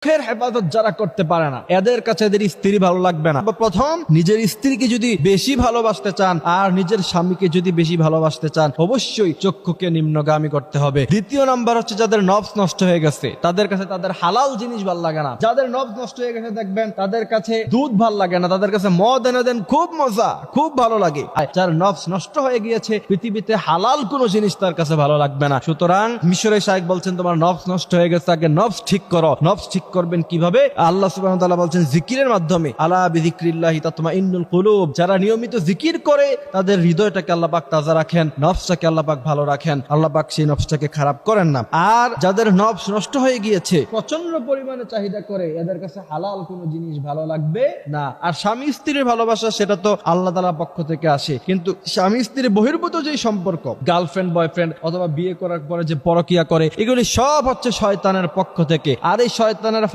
চোখের হেফাজত যারা করতে পারে না, এদের কাছে এদের স্ত্রী ভালো লাগবে না। প্রথম, নিজের স্ত্রীকে যদি বেশি ভালোবাসতে চান আর নিজের স্বামীকে যদি বেশি ভালোবাসতে চান, অবশ্যই চক্ষুকে নিম্নগামী করতে হবে। দ্বিতীয় নাম্বার হচ্ছে যাদের নফস নষ্ট হয়ে গেছে, তাদের কাছে তাদের হালাল জিনিস ভাল লাগে না। যাদের নফস নষ্ট হয়ে গেছে দেখবেন তাদের কাছে দুধ ভাল লাগে না, তাদের কাছে মদ এনে দেন খুব মজা, খুব ভালো লাগে। আর যার নফস নষ্ট হয়ে গিয়েছে, পৃথিবীতে হালাল কোন জিনিস তার কাছে ভালো লাগবে না। সুতরাং মিশরের শায়েখ বলছেন তোমার নফস নষ্ট হয়ে গেছে, আগে নফস ঠিক করো। নফস ঠিক করবেন কিভাবে? আল্লাহ সুবহানাহু ওয়া তাআলা বলছেন জিকিরের মাধ্যমে। আলা বিযিকরিল্লাহি তাতমাইন্নুল কুলুব, যারা নিয়মিত জিকির করে তাদের হৃদয়টাকে আল্লাহ পাক তাজা রাখেন, নফসটাকে আল্লাহ পাক ভালো রাখেন, আল্লাহ পাক সেই নফসটাকে খারাপ করেন না। আর যাদের নফস নষ্ট হয়ে গিয়েছে, প্রচন্ড পরিমাণে চাহিদা করে, এদের কাছে হালাল কোনো জিনিস ভালো লাগবে না। আর স্বামী স্ত্রীর ভালোবাসা সেটা তো আল্লাহ তাআলার পক্ষ থেকে আসে, কিন্তু স্বামী স্ত্রীর বহির্ভূত যে সম্পর্ক, গার্লফ্রেন্ড বয়ফ্রেন্ড অথবা বিয়ে করার পরে যে পরকিয়া করে, এগুলি সব হচ্ছে শয়তানের পক্ষ থেকে। আর এই শয়তানের